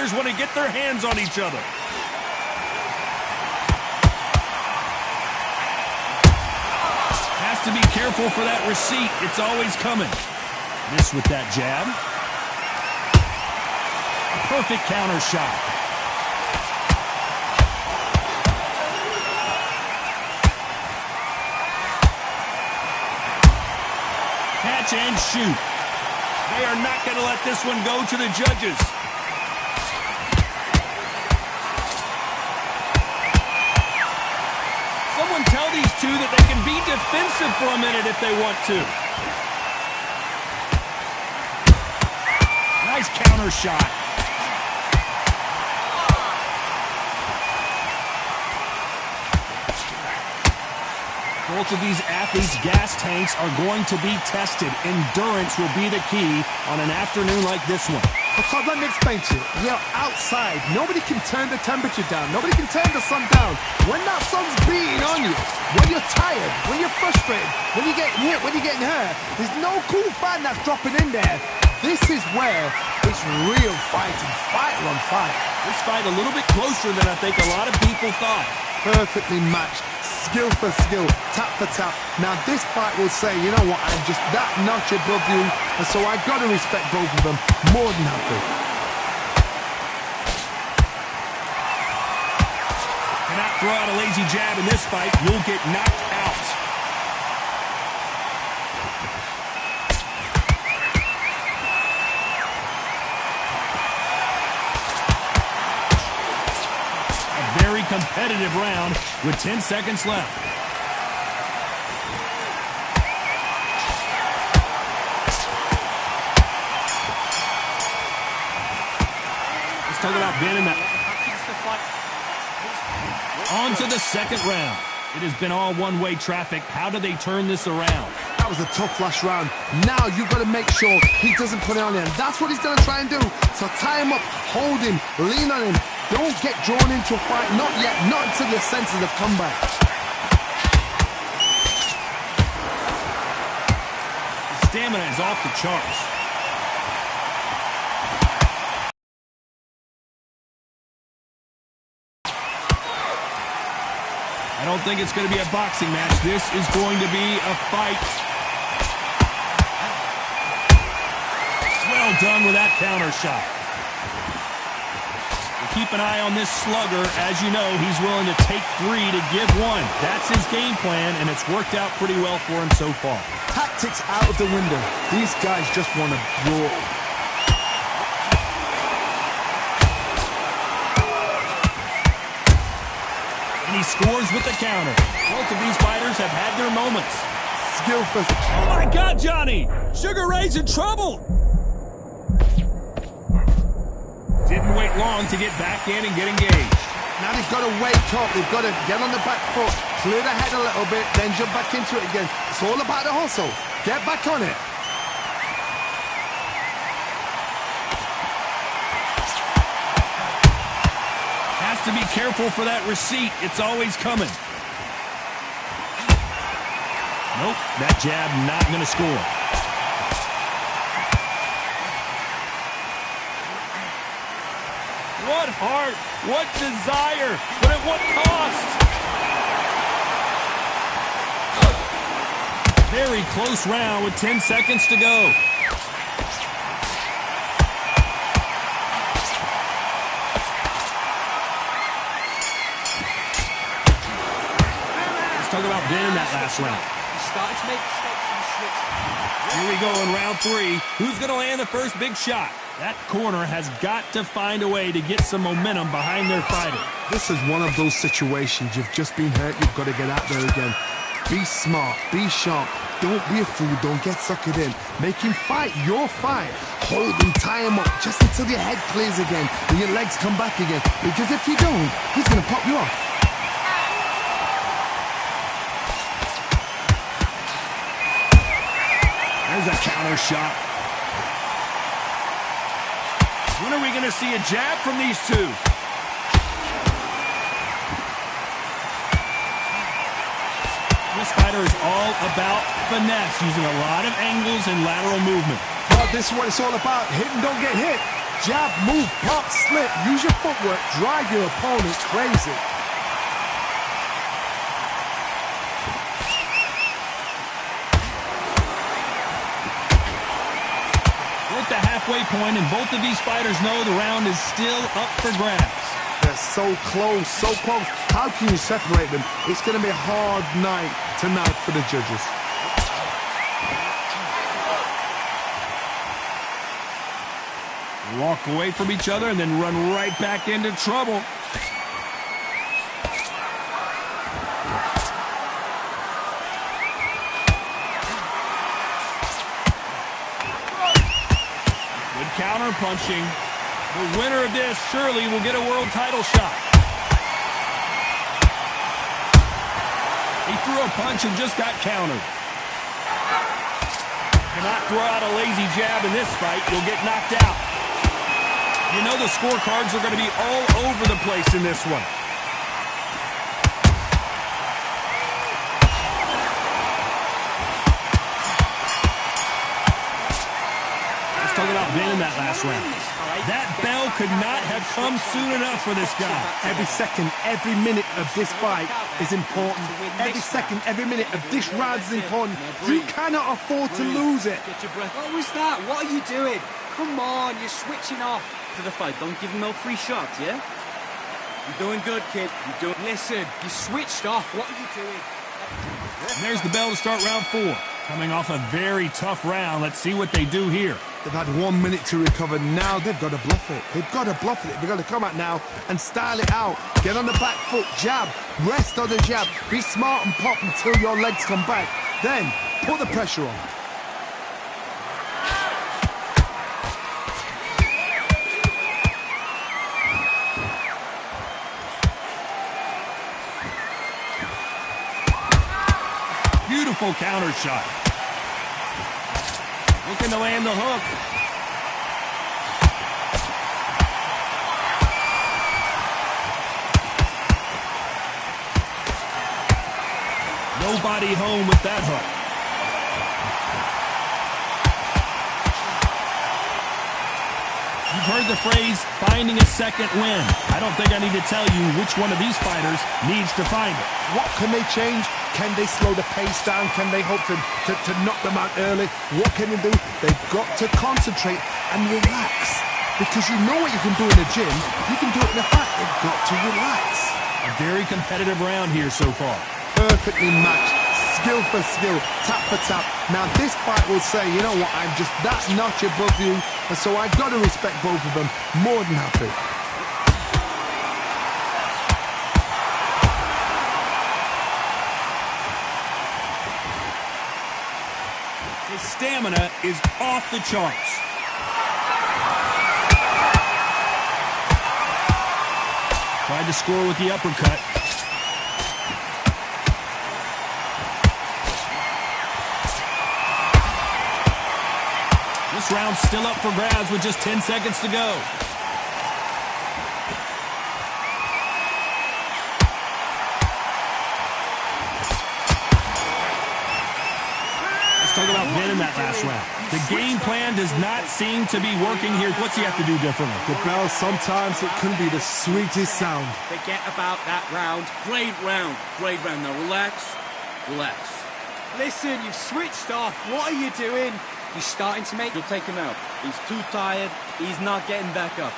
fighters want to get their hands on each other. Has to be careful for that receipt. It's always coming. Miss with that jab. A perfect counter shot. Catch and shoot. They are not going to let this one go to the judges. Someone tell these two that they can be defensive for a minute if they want to. Nice counter shot. Both of these athletes' gas tanks are going to be tested. Endurance will be the key on an afternoon like this one. Because let me explain to you. You're outside. Nobody can turn the temperature down. Nobody can turn the sun down. When that sun's beating on you, when you're tired, when you're frustrated, when you're getting hit, when you're getting hurt, there's no cool fan that's dropping in there. This is where it's real fighting. Fight on fight. This fight a little bit closer than I think a lot of people thought. Perfectly matched. Skill for skill, tap for tap. Now this fight will say, you know what, I'm just that notch above you, and so I've got to respect both of them more than happy. Cannot throw out a lazy jab in this fight. You'll get knocked out. Very competitive round with 10 seconds left. Let's talk about being in that. On to the second round. It has been all one-way traffic. How do they turn this around? That was a tough last round. Now you've got to make sure he doesn't put it on him. That's what he's going to try and do. So tie him up, hold him, lean on him. Don't get drawn into a fight. Not yet. Not until your senses have come back. The stamina is off the charts. I don't think it's going to be a boxing match. This is going to be a fight. Well done with that counter shot. Keep an eye on this slugger. As you know, he's willing to take 3 to give 1. That's his game plan, and it's worked out pretty well for him so far. Tactics out of the window. These guys just want to brawl. And he scores with the counter. Both of these fighters have had their moments. Skill for... Oh my God, Johnny! Sugar Ray's in trouble! Didn't wait long to get back in and get engaged. Now they've got to wake up. They've got to get on the back foot, clear the head a little bit, then jump back into it again. It's all about the hustle. Get back on it. Has to be careful for that receipt. It's always coming. Nope, that jab not going to score. What heart, what desire, but at what cost? Very close round with 10 seconds to go. Let's talk about Ben in that last round. Started to make mistakes and switch. Here we go in round 3. Who's going to land the first big shot? That corner has got to find a way to get some momentum behind their fighter. This is one of those situations. You've just been hurt. You've got to get out there again. Be smart. Be sharp. Don't be a fool. Don't get suckered in. Make him fight your fight. Hold him, tie him up just until your head clears again and your legs come back again. Because if you don't, he's going to pop you off. There's a counter shot. When are we going to see a jab from these two? This fighter is all about finesse, using a lot of angles and lateral movement. Well, this is what it's all about. Hit and don't get hit. jab, move, pop, slip. Use your footwork. Drive your opponent crazy. We're at the halfway point, and both of these fighters know the round is still up for grabs. They're so close, so close. How can you separate them? It's going to be a hard night tonight for the judges. Walk away from each other and then run right back into trouble. Good counter punching. The winner of this surely will get a world title shot. He threw a punch and just got countered. Cannot throw out a lazy jab in this fight. You'll get knocked out. You know the scorecards are going to be all over the place in this one. Let's talk about winning that last round. That bell could not have come soon enough for this guy. Every second, every minute of this fight is important. Every second, every minute of this round is important. You cannot afford to lose it. What was that? What are you doing? Come on, you're switching off. To the fight, don't give him no free shots, yeah? You're doing good, kid. You're doing... Listen, you switched off. What are you doing? And there's the bell to start round 4. Coming off a very tough round. Let's see what they do here. They've had 1 minute to recover. Now they've got to bluff it. They've got to bluff it. They've got to come out now and style it out. Get on the back foot, jab, rest on the jab. Be smart and pop until your legs come back. Then put the pressure on. Beautiful counter shot. Looking to land the hook. Nobody home with that hook. You've heard the phrase, finding a second win. I don't think I need to tell you which one of these fighters needs to find it. What can they change? Can they slow the pace down? Can they hope to knock them out early? What can they do? They've got to concentrate and relax. Because you know what you can do in the gym. You can do it in the fight. They've got to relax. A very competitive round here so far. Perfectly matched. Skill for skill. Tap for tap. Now this fight will say, you know what, I'm just that notch above you. And so I've got to respect both of them. More than happy. His stamina is off the charts. Tried to score with the uppercut. This round's still up for grabs with just 10 seconds to go. Talk about winning that last round. The game plan does not seem to be working here. What's he have to do differently? The bell, sometimes it can be the sweetest sound. Forget about that round. Great round. Great round. Now relax. Relax. Listen, you've switched off. What are you doing? You're starting to make... You'll take him out. He's too tired. He's not getting back up.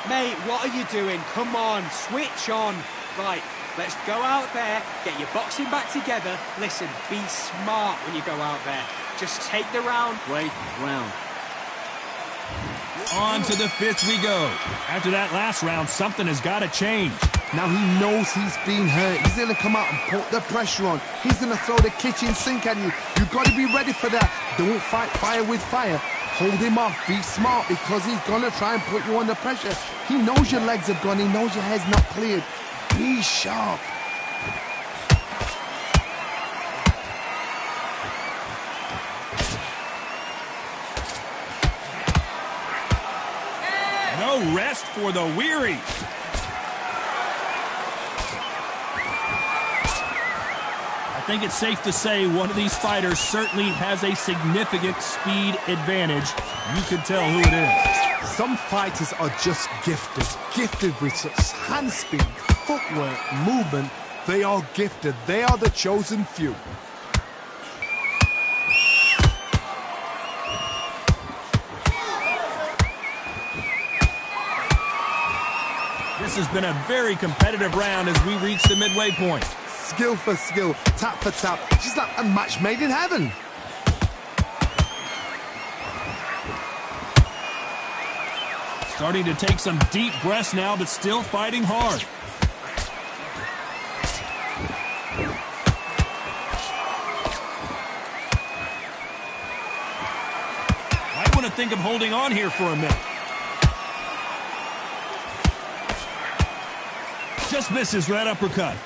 Mate, what are you doing? Come on, switch on. Right, let's go out there, get your boxing back together. Listen, be smart when you go out there. Just take the round. Great round. On to the 5th we go. After that last round, something has got to change. Now he knows he's been hurt. He's going to come out and put the pressure on. He's going to throw the kitchen sink at you. You've got to be ready for that. Don't fight fire with fire. Hold him off. Be smart because he's going to try and put you under pressure. He knows your legs have gone. He knows your head's not cleared. Be sharp. No rest for the weary. I think it's safe to say one of these fighters certainly has a significant speed advantage. You can tell who it is. Some fighters are just gifted with such hand speed, footwork, movement. They are gifted. They are the chosen few. This has been a very competitive round as we reach the midway point. Skill for skill, tap for tap. Just like a match made in heaven. Starting to take some deep breaths now, but still fighting hard. Might want to think of holding on here for a minute. Just misses right uppercut.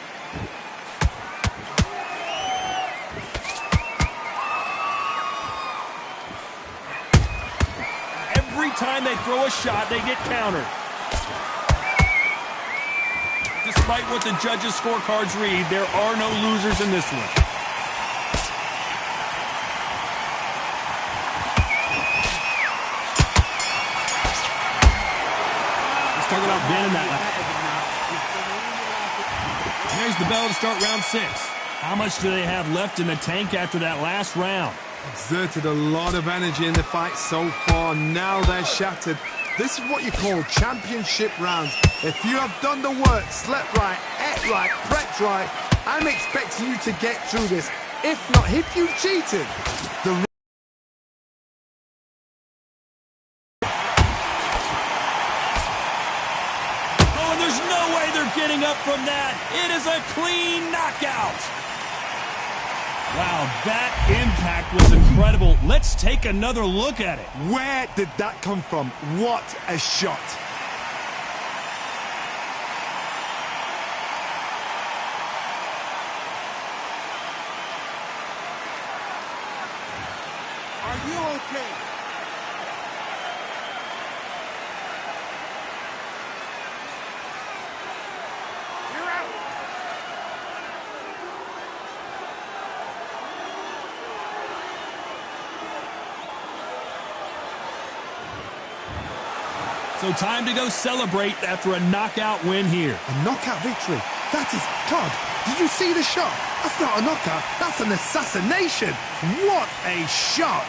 Every time they throw a shot, they get countered. Despite what the judges' scorecards read, there are no losers in this one. Let's talk about banning that. There's the bell to start round 6. How much do they have left in the tank after that last round? Exerted a lot of energy in the fight so far. Now they're shattered. This is what you call championship rounds. If you have done the work, slept right, ate right, prepped right, I'm expecting you to get through this. If not, if you've cheated, the getting up from that. It is a clean knockout. Wow, that impact was incredible. Let's take another look at it. Where did that come from? What a shot. Are you okay? So time to go celebrate after a knockout win here. A knockout victory. That is, God, did you see the shot? That's not a knockout. That's an assassination. What a shot.